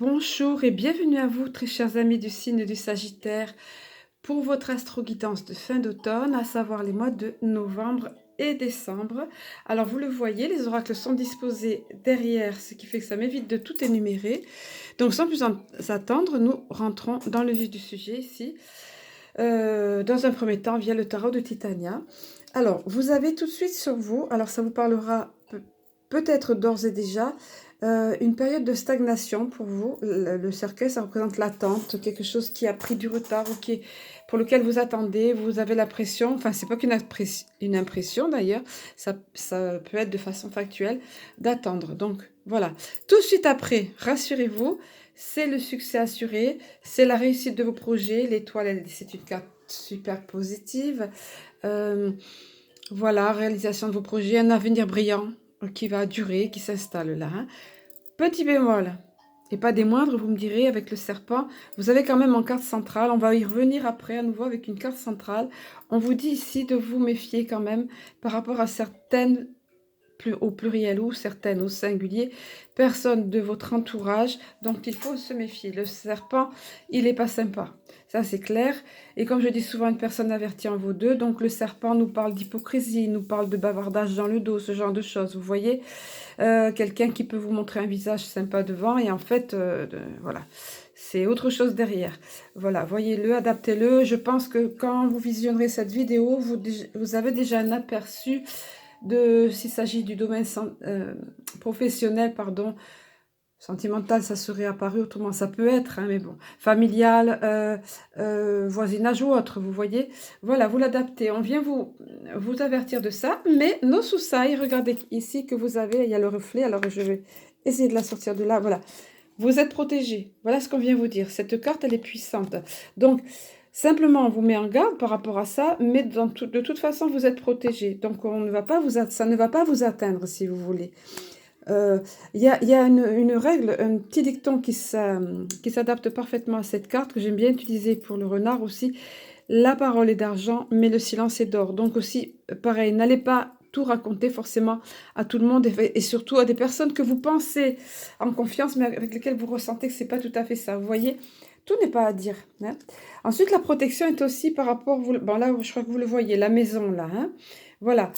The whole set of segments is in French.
Bonjour et bienvenue à vous, très chers amis du signe du Sagittaire, pour votre astro-guidance de fin d'automne, à savoir les mois de novembre et décembre. Alors vous le voyez, les oracles sont disposés derrière, ce qui fait que ça m'évite de tout énumérer. Donc sans plus attendre, nous rentrons dans le vif du sujet ici, dans un premier temps via le tarot de Titania. Alors, vous avez tout de suite sur vous, alors ça vous parlera peut-être d'ores et déjà, une période de stagnation pour vous. Le cercueil, ça représente l'attente, quelque chose qui a pris du retard ou pour lequel vous attendez, vous avez l'impression, enfin c'est pas une impression d'ailleurs, ça peut être de façon factuelle, d'attendre. Donc voilà, tout de suite après, rassurez-vous, c'est le succès assuré, c'est la réussite de vos projets, l'étoile, c'est une carte super positive. Voilà, réalisation de vos projets, un avenir brillant qui va durer, qui s'installe là. Hein. Petit bémol, et pas des moindres, vous me direz, avec le serpent, vous avez quand même en carte centrale, on va y revenir après à nouveau avec une carte centrale. On vous dit ici de vous méfier quand même par rapport à certaines, au pluriel ou certaines au singulier, personnes de votre entourage dont il faut se méfier. Le serpent, il n'est pas sympa. Ça, c'est clair. Et comme je dis souvent, une personne avertie en vaut deux. Donc, le serpent nous parle d'hypocrisie, nous parle de bavardage dans le dos, ce genre de choses. Vous voyez, quelqu'un qui peut vous montrer un visage sympa devant et en fait, voilà, c'est autre chose derrière. Voilà, voyez-le, adaptez-le. Je pense que quand vous visionnerez cette vidéo, vous avez déjà un aperçu de s'il s'agit du domaine professionnel, pardon, sentimental, ça serait apparu autrement, ça peut être, hein, mais bon, familial, voisinage ou autre, vous voyez. Voilà, vous l'adaptez. On vient vous avertir de ça, mais nos soussailles, regardez ici que vous avez, il y a le reflet, alors je vais essayer de la sortir de là, voilà. Vous êtes protégé, voilà ce qu'on vient vous dire. Cette carte, elle est puissante. Donc, simplement, on vous met en garde par rapport à ça, mais de toute façon, vous êtes protégé. Donc, ça ne va pas vous atteindre, si vous voulez. Il y a une règle, un petit dicton qui s'adapte parfaitement à cette carte, que j'aime bien utiliser pour le renard aussi. La parole est d'argent, mais le silence est d'or. Donc aussi, pareil, n'allez pas tout raconter forcément à tout le monde et surtout à des personnes que vous pensez en confiance, mais avec lesquelles vous ressentez que c'est pas tout à fait ça. Vous voyez, tout n'est pas à dire. Hein. Ensuite, la protection est aussi par rapport, bon là, je crois que vous le voyez, la maison là. Hein. Voilà.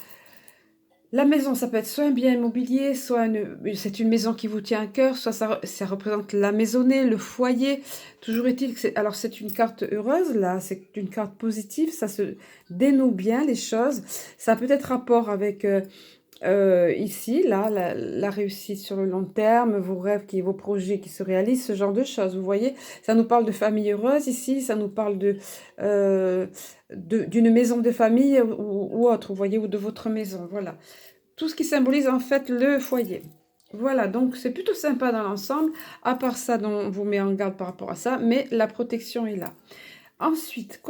La maison, ça peut être soit un bien immobilier, soit c'est une maison qui vous tient à cœur, soit ça représente la maisonnée, le foyer. Toujours est-il que alors c'est une carte heureuse, là, c'est une carte positive, ça se dénoue bien les choses. Ça a peut-être rapport avec ici, là, la réussite sur le long terme, vos rêves, vos projets qui se réalisent, ce genre de choses. Vous voyez, ça nous parle de famille heureuse ici, ça nous parle d'une maison de famille ou autre, vous voyez, ou de votre maison, voilà. Tout ce qui symbolise en fait le foyer. Voilà, donc c'est plutôt sympa dans l'ensemble, à part ça, dont on vous met en garde par rapport à ça, mais la protection est là. Ensuite,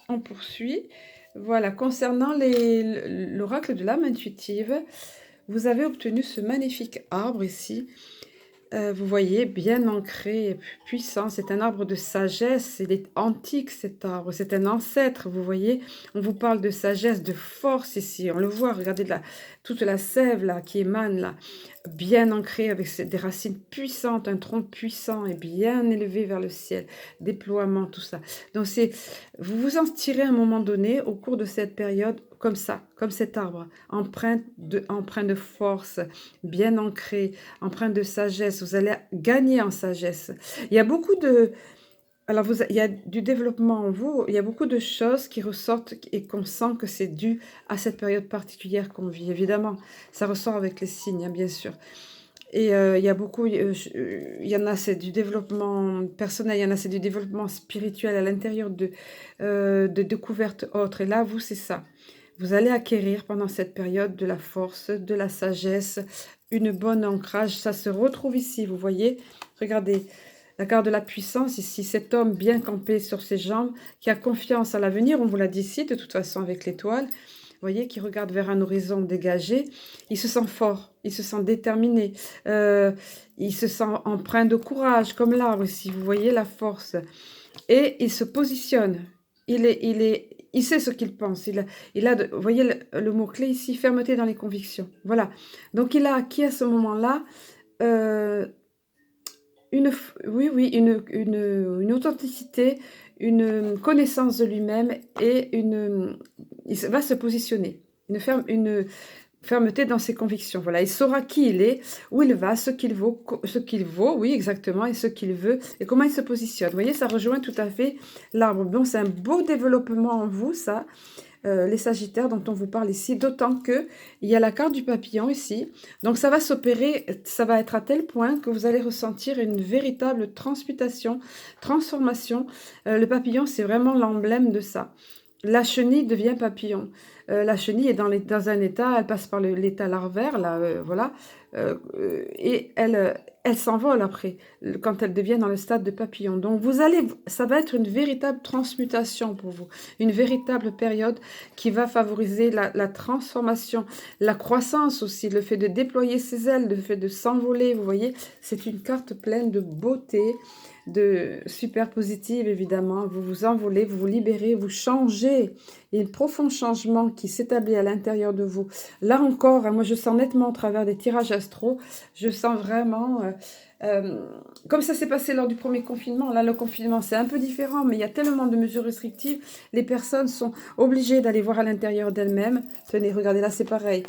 on poursuit, voilà, concernant l'oracle de l'âme intuitive, vous avez obtenu ce magnifique arbre ici, vous voyez, bien ancré, puissant. C'est un arbre de sagesse. Il est antique, cet arbre. C'est un ancêtre, vous voyez. On vous parle de sagesse, de force ici. On le voit, regardez toute la sève là, qui émane là. Bien ancré avec des racines puissantes, un tronc puissant et bien élevé vers le ciel. Déploiement, tout ça. Donc, vous vous en tirez à un moment donné, au cours de cette période, comme ça, comme cet arbre, empreint de force, bien ancré, empreinte de sagesse, vous allez gagner en sagesse. Il y a beaucoup de... Alors, il y a du développement en vous, il y a beaucoup de choses qui ressortent et qu'on sent que c'est dû à cette période particulière qu'on vit. Évidemment, ça ressort avec les signes, hein, bien sûr. Et il y a beaucoup, il y en a, c'est du développement personnel, il y en a, c'est du développement spirituel à l'intérieur de découvertes autres. Et là, vous, c'est ça. Vous allez acquérir pendant cette période de la force, de la sagesse, une bonne ancrage. Ça se retrouve ici, vous voyez. Regardez, la carte de la puissance ici. Cet homme bien campé sur ses jambes, qui a confiance à l'avenir, on vous l'a dit ici, de toute façon avec l'étoile. Vous voyez, qui regarde vers un horizon dégagé. Il se sent fort, il se sent déterminé. Il se sent empreint de courage, comme l'arbre ici. Vous voyez la force. Et il se positionne. Il sait ce qu'il pense. Vous voyez le mot-clé ici, fermeté dans les convictions. Voilà. Donc, il a acquis à ce moment-là Oui, oui, une authenticité, une connaissance de lui-même et il va se positionner. Une fermeté dans ses convictions. Voilà, il saura qui il est, où il va, ce qu'il vaut, oui, exactement, et ce qu'il veut, et comment il se positionne. Vous voyez, ça rejoint tout à fait l'arbre. Donc, c'est un beau développement en vous, ça, les Sagittaires dont on vous parle ici, d'autant que il y a la carte du papillon ici. Donc ça va s'opérer, ça va être à tel point que vous allez ressentir une véritable transmutation, transformation. Le papillon, c'est vraiment l'emblème de ça. La chenille devient papillon. La chenille est dans un état, elle passe par l'état larvaire, là, voilà, et elle s'envole après, quand elle devient dans le stade de papillon. Donc ça va être une véritable transmutation pour vous, une véritable période qui va favoriser la transformation, la croissance aussi, le fait de déployer ses ailes, le fait de s'envoler, vous voyez, c'est une carte pleine de beauté, de super positive évidemment, vous vous envolez, vous vous libérez, vous changez, il y a un profond changement qui s'établit à l'intérieur de vous. Là encore, hein, moi je sens nettement au travers des tirages astro, je sens vraiment... comme ça s'est passé lors du premier confinement, là le confinement c'est un peu différent, mais il y a tellement de mesures restrictives, les personnes sont obligées d'aller voir à l'intérieur d'elles-mêmes. Tenez, regardez là c'est pareil.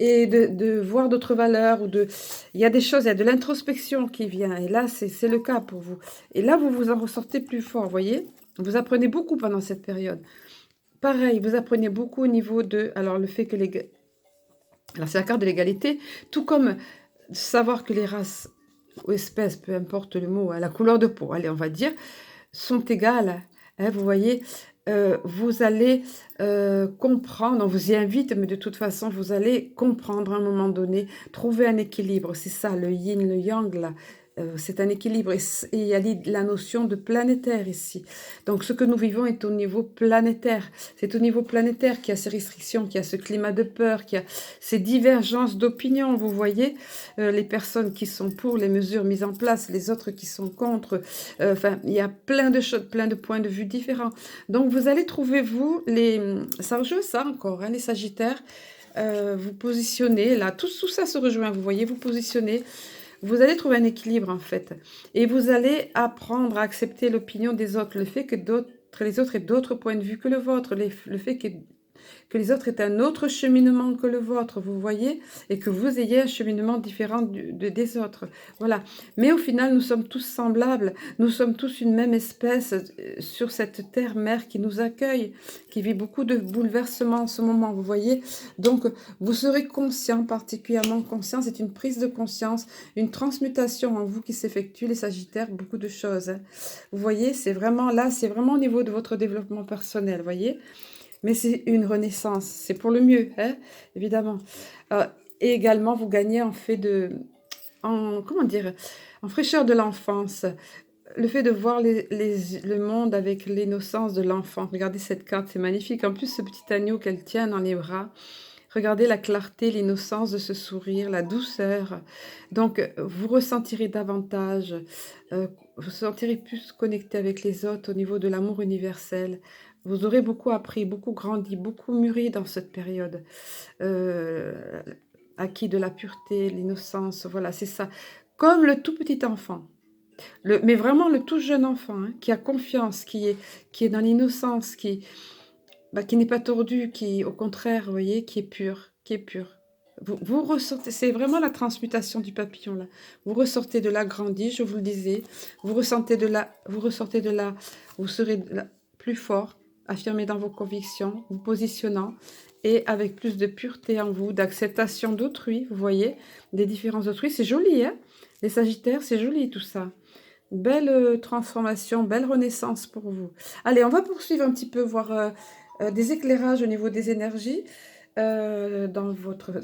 Et de voir d'autres valeurs, il y a des choses, il y a de l'introspection qui vient, et là c'est le cas pour vous. Et là vous vous en ressortez plus fort, vous voyez. Vous apprenez beaucoup pendant cette période. Pareil, vous apprenez beaucoup au niveau de, alors le fait que alors c'est la carte de l'égalité, tout comme savoir que les races ou espèces, peu importe le mot, la couleur de peau, allez, on va dire, sont égales. Hein, vous voyez, vous allez comprendre, on vous y invite, mais de toute façon, vous allez comprendre à un moment donné, trouver un équilibre. C'est ça, le yin, le yang, là. C'est un équilibre et il y a la notion de planétaire ici. Donc ce que nous vivons est au niveau planétaire. C'est au niveau planétaire qu'il y a ces restrictions, qu'il y a ce climat de peur, qu'il y a ces divergences d'opinion. Vous voyez, les personnes qui sont pour les mesures mises en place, les autres qui sont contre. Enfin, il y a plein de choses, plein de points de vue différents. Donc vous allez trouver, vous, ça rejoint ça encore, hein, les Sagittaires. Vous positionnez, là, tout ça se rejoint, vous voyez, vous positionnez. Vous allez trouver un équilibre en fait. Et vous allez apprendre à accepter l'opinion des autres. Le fait que les autres aient d'autres points de vue que le vôtre. Le fait que les autres aient un autre cheminement que le vôtre, vous voyez, et que vous ayez un cheminement différent des autres. Voilà. Mais au final, nous sommes tous semblables, nous sommes tous une même espèce sur cette terre-mère qui nous accueille, qui vit beaucoup de bouleversements en ce moment, vous voyez. Donc, vous serez conscient, particulièrement conscient, c'est une prise de conscience, une transmutation en vous qui s'effectue, les Sagittaires, beaucoup de choses. Hein. Vous voyez, c'est vraiment là, c'est vraiment au niveau de votre développement personnel, vous voyez. Mais c'est une renaissance, c'est pour le mieux, hein, évidemment. Et également, vous gagnez comment dire, en fraîcheur de l'enfance. Le fait de voir le monde avec l'innocence de l'enfant. Regardez cette carte, c'est magnifique. En plus, ce petit agneau qu'elle tient dans les bras. Regardez la clarté, l'innocence de ce sourire, la douceur. Donc, vous ressentirez davantage, vous vous sentirez plus connecté avec les autres au niveau de l'amour universel. Vous aurez beaucoup appris, beaucoup grandi, beaucoup mûri dans cette période. Euh, Acquis de la pureté, l'innocence, voilà, c'est ça. Comme le tout petit enfant. Mais vraiment le tout jeune enfant, hein, qui a confiance, qui est dans l'innocence, qui n'est pas tordu, qui, au contraire, vous voyez, qui est pur, qui est pur. Vous ressortez, c'est vraiment la transmutation du papillon, là. Vous ressortez de là grandi, je vous le disais. Vous ressortez de là, vous serez plus fort, affirmé dans vos convictions, vous positionnant, et avec plus de pureté en vous, d'acceptation d'autrui, vous voyez, des différences d'autrui. C'est joli, hein? Les Sagittaires, c'est joli tout ça. Belle transformation, belle renaissance pour vous. Allez, on va poursuivre un petit peu, voir des éclairages au niveau des énergies dans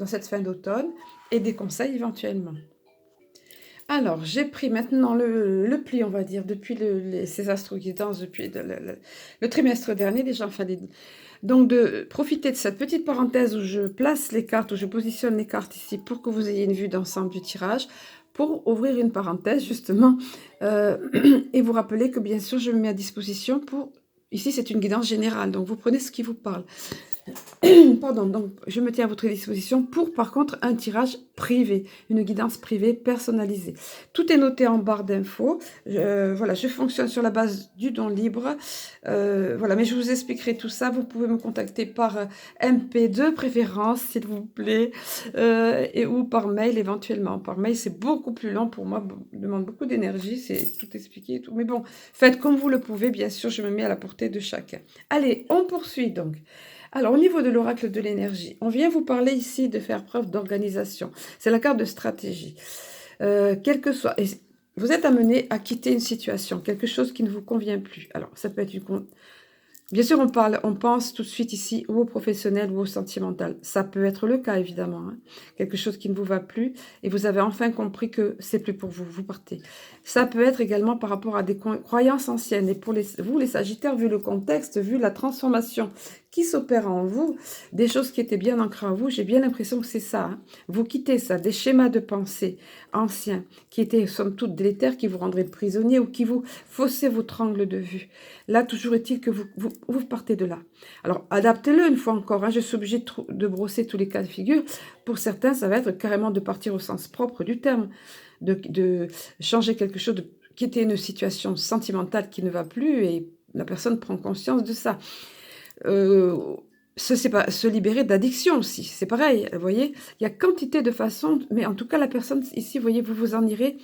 cette fin d'automne et des conseils éventuellement. Alors, j'ai pris maintenant le pli, on va dire, depuis ces astro-guidances, depuis le trimestre dernier déjà, enfin, donc de profiter de cette petite parenthèse où je place les cartes, où je positionne les cartes ici pour que vous ayez une vue d'ensemble du tirage, pour ouvrir une parenthèse justement, et vous rappeler que bien sûr je me mets à disposition pour, ici c'est une guidance générale, donc vous prenez ce qui vous parle. Pardon, donc je me tiens à votre disposition pour par contre un tirage privé, une guidance privée personnalisée. Tout est noté en barre d'infos. Voilà, je fonctionne sur la base du don libre. Voilà, mais je vous expliquerai tout ça. Vous pouvez me contacter par MP de préférence, s'il vous plaît, et ou par mail éventuellement. Par mail, c'est beaucoup plus lent pour moi, demande beaucoup d'énergie, c'est tout expliqué et tout. Mais bon, faites comme vous le pouvez, bien sûr, je me mets à la portée de chacun. Allez, on poursuit donc. Alors, au niveau de l'oracle de l'énergie, on vient vous parler ici de faire preuve d'organisation. C'est la carte de stratégie. Quel que soit... Vous êtes amené à quitter une situation, quelque chose qui ne vous convient plus. Alors, ça peut être Bien sûr, on pense tout de suite ici ou au professionnel ou au sentimental. Ça peut être le cas, évidemment. Hein. Quelque chose qui ne vous va plus et vous avez enfin compris que c'est plus pour vous, vous partez. Ça peut être également par rapport à des croyances anciennes. Et pour vous, les Sagittaires, vu le contexte, vu la transformation qui s'opère en vous, des choses qui étaient bien ancrées en vous, j'ai bien l'impression que c'est ça. Hein. Vous quittez ça, des schémas de pensée anciens qui étaient somme toute délétères, qui vous rendraient prisonnier ou qui vous faussaient votre angle de vue. Là, toujours est-il que vous partez de là. Alors, adaptez-le une fois encore. Hein. Je suis obligée de brosser tous les cas de figure. Pour certains, ça va être carrément de partir au sens propre du terme, de changer quelque chose, de quitter une situation sentimentale qui ne va plus et la personne prend conscience de ça. Se libérer d'addiction aussi, c'est pareil, vous voyez. Il y a quantité de façons, mais en tout cas, la personne ici, vous voyez, vous vous en irez,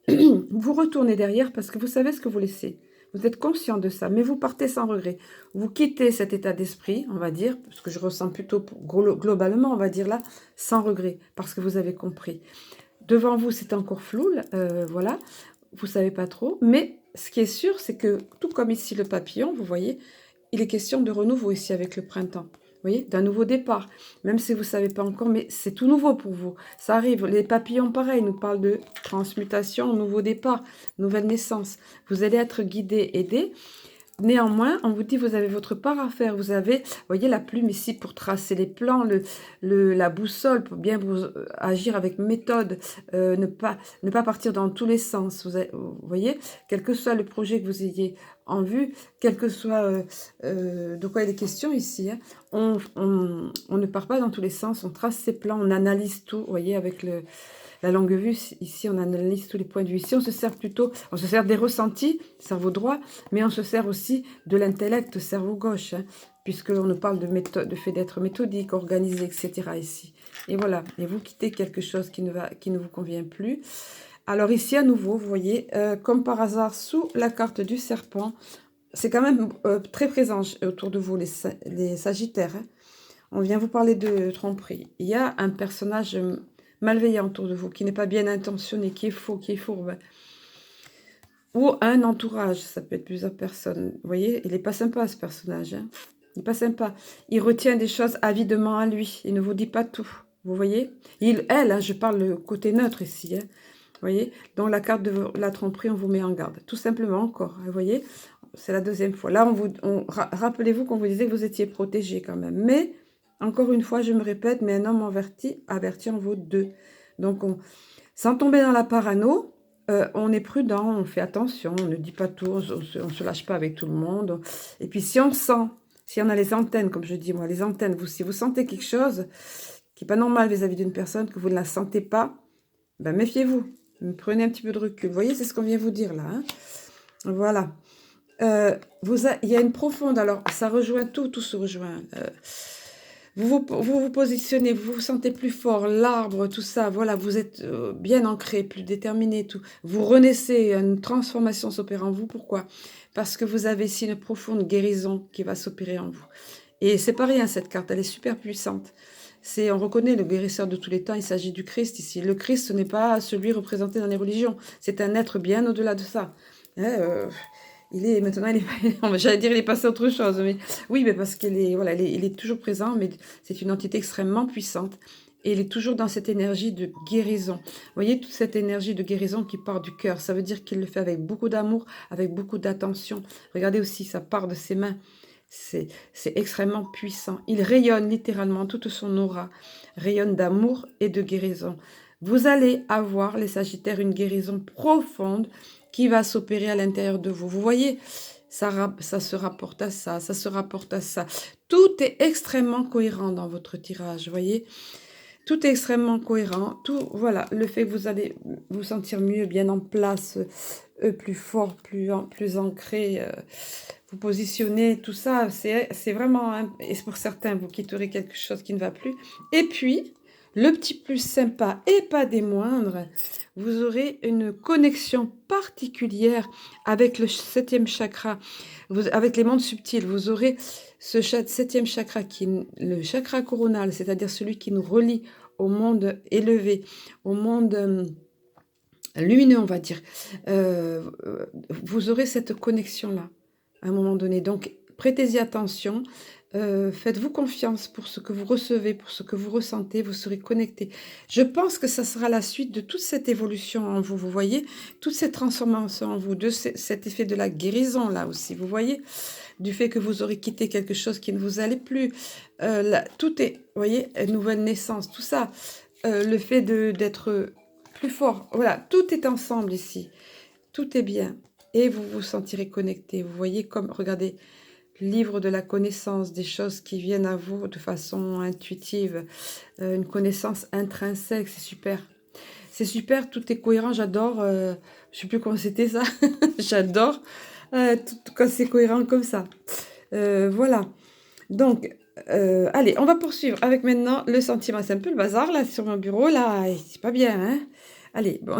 vous retournez derrière parce que vous savez ce que vous laissez. Vous êtes conscient de ça, mais vous partez sans regret. Vous quittez cet état d'esprit, on va dire, parce que je ressens plutôt globalement, on va dire là, sans regret, parce que vous avez compris. Devant vous, c'est encore flou, voilà, vous savez pas trop, mais ce qui est sûr, c'est que, tout comme ici le papillon, vous voyez, il est question de renouveau ici avec le printemps. Vous voyez, d'un nouveau départ. Même si vous ne savez pas encore, mais c'est tout nouveau pour vous. Ça arrive. Les papillons, pareil, nous parlent de transmutation, nouveau départ, nouvelle naissance. Vous allez être guidé, aidé. Néanmoins, on vous dit, vous avez votre part à faire. Vous avez, vous voyez, la plume ici pour tracer les plans, la boussole pour bien vous, agir avec méthode, ne pas partir dans tous les sens. Vous voyez, quel que soit le projet que vous ayez en vue, quel que soit de quoi il est question ici, hein, on ne part pas dans tous les sens, on trace ses plans, on analyse tout, vous voyez, avec la longue vue, ici on analyse tous les points de vue. Ici on se sert des ressentis, cerveau droit, mais on se sert aussi de l'intellect, cerveau gauche, hein, puisqu'on nous parle de méthode, de fait d'être méthodique, organisé, etc. ici. Et voilà, et vous quittez quelque chose qui ne vous convient plus. Alors ici à nouveau, vous voyez, comme par hasard, sous la carte du serpent, c'est quand même très présent autour de vous, les Sagittaires. Hein. On vient vous parler de tromperie. Il y a un personnage malveillant autour de vous, qui n'est pas bien intentionné, qui est faux, qui est fourbe. Ou un entourage, ça peut être plusieurs personnes. Vous voyez, il n'est pas sympa ce personnage. Hein. Il n'est pas sympa. Il retient des choses avidement à lui. Il ne vous dit pas tout. Vous voyez, elle, hein, je parle le côté neutre ici. Hein. Vous voyez, dans la carte de la tromperie, on vous met en garde. Tout simplement encore. Vous voyez, c'est la deuxième fois. Là, rappelez-vous qu'on vous disait que vous étiez protégé quand même. Mais, encore une fois, je me répète, mais un homme averti en vaut deux. Donc, sans tomber dans la parano, on est prudent, on fait attention, on ne dit pas tout, on ne se lâche pas avec tout le monde. Et puis, si on sent, si on a les antennes, comme je dis moi, les antennes, si vous sentez quelque chose qui n'est pas normal vis-à-vis d'une personne, que vous ne la sentez pas, ben méfiez-vous. Prenez un petit peu de recul. Vous voyez, c'est ce qu'on vient vous dire là. Hein. Voilà. Il y a une profonde, alors ça rejoint tout se rejoint. Vous positionnez, vous vous sentez plus fort, l'arbre, tout ça, voilà, vous êtes bien ancré, plus déterminé, tout. Vous renaissez, une transformation s'opère en vous. Pourquoi? Parce que vous avez ici une profonde guérison qui va s'opérer en vous. Et c'est pas rien cette carte, elle est super puissante. On reconnaît le guérisseur de tous les temps, il s'agit du Christ ici. Le Christ, ce n'est pas celui représenté dans les religions, c'est un être bien au-delà de ça. Hein, maintenant, j'allais dire il est passé à autre chose, mais oui, mais parce qu'il est, voilà, il est toujours présent, mais c'est une entité extrêmement puissante. Et il est toujours dans cette énergie de guérison. Vous voyez, toute cette énergie de guérison qui part du cœur, ça veut dire qu'il le fait avec beaucoup d'amour, avec beaucoup d'attention. Regardez aussi, ça part de ses mains. C'est extrêmement puissant. Il rayonne littéralement, toute son aura rayonne d'amour et de guérison. Vous allez avoir, les Sagittaires, une guérison profonde qui va s'opérer à l'intérieur de vous. Vous voyez, ça se rapporte à ça, ça se rapporte à ça. Tout est extrêmement cohérent dans votre tirage, vous voyez? Tout est extrêmement cohérent. Tout, voilà, le fait que vous allez vous sentir mieux, bien en place, plus fort, plus ancré, vous positionner, tout ça, c'est vraiment, et pour certains, vous quitterez quelque chose qui ne va plus. Et puis, le petit plus sympa, et pas des moindres, vous aurez une connexion particulière avec le septième chakra, avec les mondes subtils. Vous aurez ce septième chakra qui est le chakra coronal, c'est-à-dire celui qui nous relie au monde élevé, au monde lumineux, on va dire. Vous aurez cette connexion-là à un moment donné. Donc, prêtez-y attention. Faites-vous confiance pour ce que vous recevez, pour ce que vous ressentez, vous serez connecté. Je pense que ça sera la suite de toute cette évolution en vous, vous voyez, toute cette transformation en vous, de cet effet de la guérison là aussi, vous voyez, du fait que vous aurez quitté quelque chose qui ne vous allait plus. Tout est, vous voyez, une nouvelle naissance, tout ça, le fait d'être plus fort, voilà, tout est ensemble ici, tout est bien, et vous vous sentirez connecté, vous voyez, comme, regardez, livre de la connaissance, des choses qui viennent à vous de façon intuitive, une connaissance intrinsèque, c'est super, tout est cohérent, j'adore, je sais plus comment c'était ça, j'adore quand c'est cohérent comme ça, voilà, donc, allez, on va poursuivre avec maintenant le sentiment, c'est un peu le bazar là sur mon bureau, là, c'est pas bien, hein, allez, bon,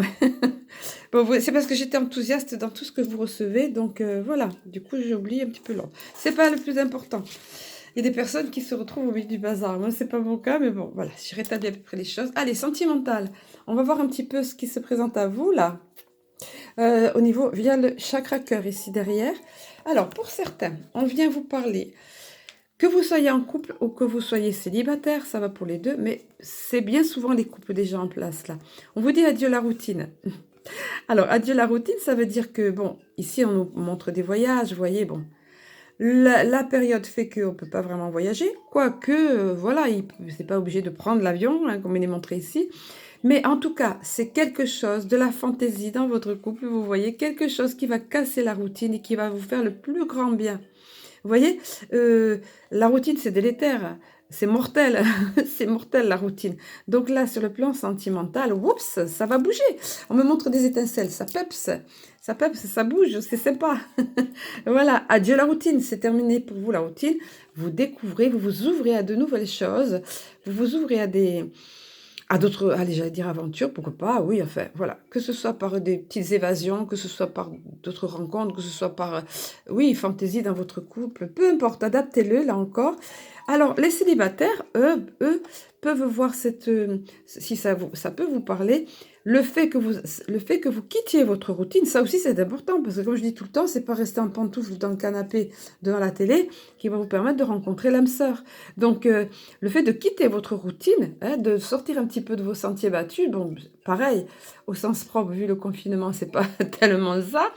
bon, c'est parce que j'étais enthousiaste dans tout ce que vous recevez, donc voilà, du coup j'ai oublié un petit peu l'ordre. C'est pas le plus important. Il y a des personnes qui se retrouvent au milieu du bazar. Moi, c'est pas mon cas, mais bon, voilà, je rétablis à peu près les choses. Allez, sentimental. On va voir un petit peu ce qui se présente à vous, là. Au niveau, via le chakra cœur, ici derrière. Alors, pour certains, on vient vous parler. Que vous soyez en couple ou que vous soyez célibataire, ça va pour les deux, mais c'est bien souvent les couples déjà en place, là. On vous dit adieu la routine. Alors, adieu la routine, ça veut dire que, bon, ici, on nous montre des voyages, vous voyez, bon. La période fait qu'on ne peut pas vraiment voyager, quoique, voilà, c'est pas obligé de prendre l'avion, hein, comme il est montré ici. Mais en tout cas, c'est quelque chose, de la fantaisie dans votre couple, vous voyez, quelque chose qui va casser la routine et qui va vous faire le plus grand bien. Vous voyez, la routine, c'est délétère, c'est mortel, c'est mortel la routine. Donc là, sur le plan sentimental, oups, ça va bouger. On me montre des étincelles, ça peps, ça bouge, c'est sympa. Voilà, adieu la routine, c'est terminé pour vous la routine. Vous découvrez, vous vous ouvrez à de nouvelles choses, vous vous ouvrez à d'autres, allez, j'allais dire aventures, pourquoi pas, oui, enfin, voilà. Que ce soit par des petites évasions, que ce soit par d'autres rencontres, que ce soit par, oui, fantaisie dans votre couple, peu importe, adaptez-le, là encore. Alors, les célibataires, eux peuvent voir cette, si ça peut vous parler, le fait que vous quittiez votre routine, ça aussi c'est important, parce que comme je dis tout le temps, c'est pas rester en pantoufle dans le canapé devant la télé qui va vous permettre de rencontrer l'âme sœur. Donc, le fait de quitter votre routine, hein, de sortir un petit peu de vos sentiers battus, bon, pareil, au sens propre, vu le confinement, c'est pas tellement ça,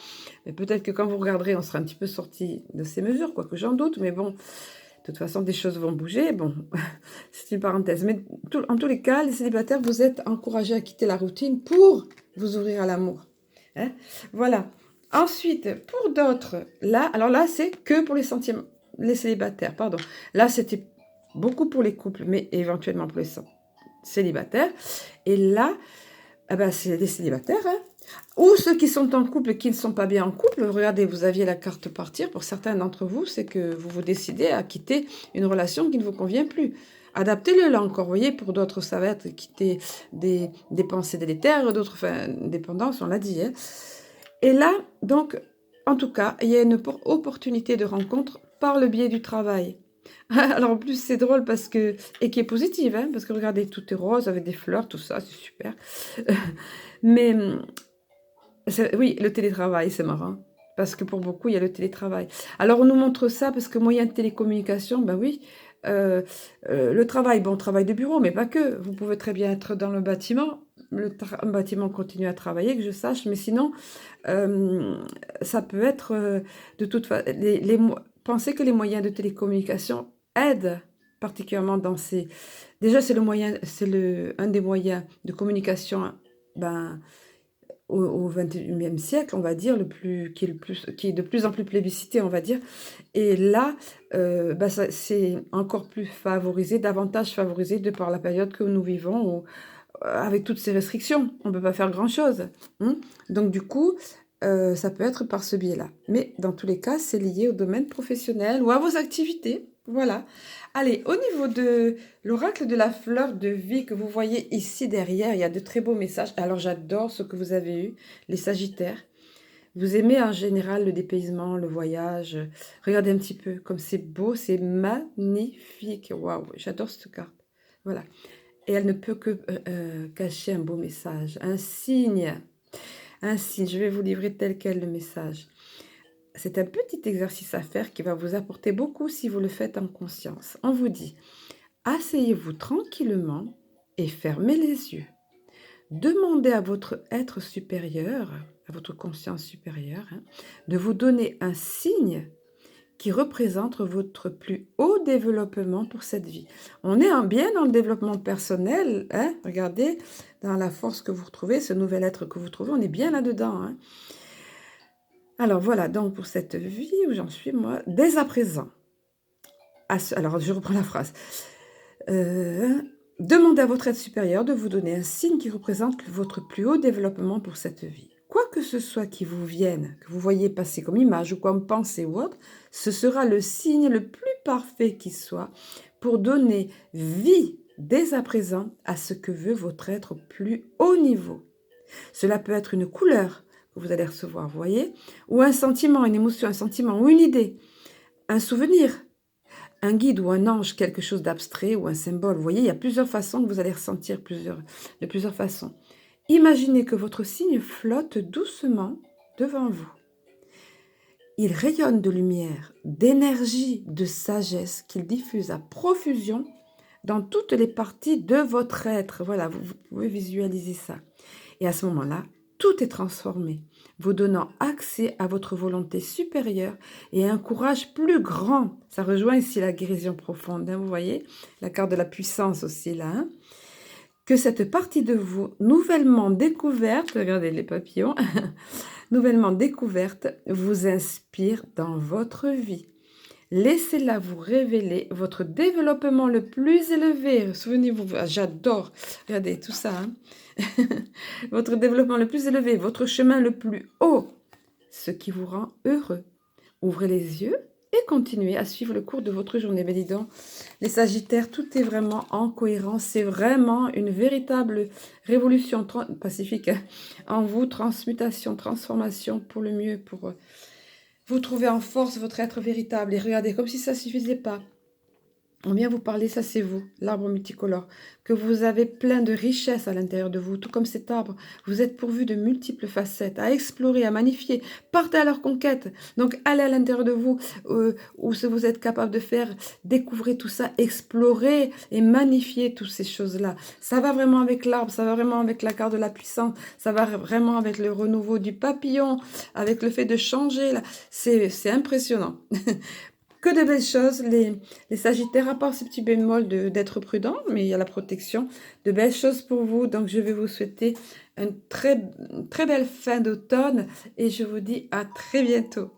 mais peut-être que quand vous regarderez, on sera un petit peu sorti de ces mesures, quoique j'en doute, mais bon, de toute façon, des choses vont bouger, bon, c'est une parenthèse. Mais en tous les cas, les célibataires, vous êtes encouragés à quitter la routine pour vous ouvrir à l'amour. Hein, voilà. Ensuite, pour d'autres, là, alors là, c'est que pour les célibataires, pardon. Là, c'était beaucoup pour les couples, mais éventuellement pour les célibataires. Et là, eh ben, c'est des célibataires, hein. Ou ceux qui sont en couple et qui ne sont pas bien en couple. Regardez, vous aviez la carte partir. Pour certains d'entre vous, c'est que vous vous décidez à quitter une relation qui ne vous convient plus. Adaptez-le là encore, vous voyez. Pour d'autres, ça va être quitter des pensées délétères, d'autres, enfin, dépendance, on l'a dit, hein. Et là, donc, en tout cas, il y a une opportunité de rencontre par le biais du travail. Alors en plus, c'est drôle parce que, et qui est positive, hein, parce que regardez, tout est rose avec des fleurs, tout ça, c'est super. Mais oui, le télétravail, c'est marrant. Parce que pour beaucoup, il y a le télétravail. Alors, on nous montre ça parce que moyen de télécommunication, ben oui, le travail, bon, travail de bureau, mais pas que. Vous pouvez très bien être dans le bâtiment. Un bâtiment continue à travailler, que je sache, mais sinon, ça peut être de toute façon. Pensez que les moyens de télécommunication aident particulièrement dans ces. Déjà, c'est un des moyens de communication, ben au 21e siècle, on va dire, qui est de plus en plus plébiscité, on va dire. Et là, bah, c'est encore plus favorisé, davantage favorisé de par la période que nous vivons, où, avec toutes ces restrictions, on ne peut pas faire grand-chose. Hein. Donc du coup, ça peut être par ce biais-là. Mais dans tous les cas, c'est lié au domaine professionnel ou à vos activités. Voilà. Allez, au niveau de l'oracle de la fleur de vie que vous voyez ici derrière, il y a de très beaux messages. Alors j'adore ce que vous avez eu, les Sagittaires. Vous aimez en général le dépaysement, le voyage. Regardez un petit peu comme c'est beau, c'est magnifique. Waouh, j'adore cette carte. Voilà. Et elle ne peut que cacher un beau message, un signe. Un signe, je vais vous livrer tel quel le message. C'est un petit exercice à faire qui va vous apporter beaucoup si vous le faites en conscience. On vous dit, asseyez-vous tranquillement et fermez les yeux. Demandez à votre être supérieur, à votre conscience supérieure, de vous donner un signe qui représente votre plus haut développement pour cette vie. On est bien dans le développement personnel, hein? Regardez, dans la force que vous retrouvez, ce nouvel être que vous trouvez, on est bien là-dedans. Hein? Alors voilà, donc pour cette vie où j'en suis, moi, dès à présent, alors je reprends la phrase, demandez à votre être supérieur de vous donner un signe qui représente votre plus haut développement pour cette vie. Quoi que ce soit qui vous vienne, que vous voyez passer comme image ou comme pensée ou autre, ce sera le signe le plus parfait qui soit pour donner vie dès à présent à ce que veut votre être au plus haut niveau. Cela peut être une couleur que vous allez recevoir, vous voyez, ou un sentiment, une émotion, un sentiment ou une idée, un souvenir, un guide ou un ange, quelque chose d'abstrait ou un symbole. Vous voyez, il y a plusieurs façons que vous allez ressentir de plusieurs façons. Imaginez que votre signe flotte doucement devant vous. Il rayonne de lumière, d'énergie, de sagesse qu'il diffuse à profusion dans toutes les parties de votre être. Voilà, vous pouvez visualiser ça. Et à ce moment-là, tout est transformé, vous donnant accès à votre volonté supérieure et un courage plus grand. Ça rejoint ici la guérison profonde, hein, vous voyez, la carte de la puissance aussi là. Hein. Que cette partie de vous, nouvellement découverte, regardez les papillons, nouvellement découverte, vous inspire dans votre vie. Laissez-la vous révéler votre développement le plus élevé. Souvenez-vous, j'adore, regardez tout ça. Hein. Votre développement le plus élevé, votre chemin le plus haut, ce qui vous rend heureux. Ouvrez les yeux et continuez à suivre le cours de votre journée. Mais dis donc, les Sagittaires, tout est vraiment en cohérence. C'est vraiment une véritable révolution pacifique hein, en vous, transmutation, transformation pour le mieux, pour vous trouver en force votre être véritable. Et regardez, comme si ça ne suffisait pas. On vient vous parler, ça c'est vous, l'arbre multicolore, que vous avez plein de richesses à l'intérieur de vous, tout comme cet arbre. Vous êtes pourvu de multiples facettes, à explorer, à magnifier. Partez à leur conquête. Donc allez à l'intérieur de vous, où ce que vous êtes capable de faire, découvrez tout ça, explorez et magnifiez toutes ces choses-là. Ça va vraiment avec l'arbre, ça va vraiment avec la carte de la puissance, ça va vraiment avec le renouveau du papillon, avec le fait de changer. C'est impressionnant. Que de belles choses, les Sagittaires, à part ce petit bémol d'être prudent, mais il y a la protection, de belles choses pour vous. Donc, je vais vous souhaiter une très belle fin d'automne et je vous dis à très bientôt.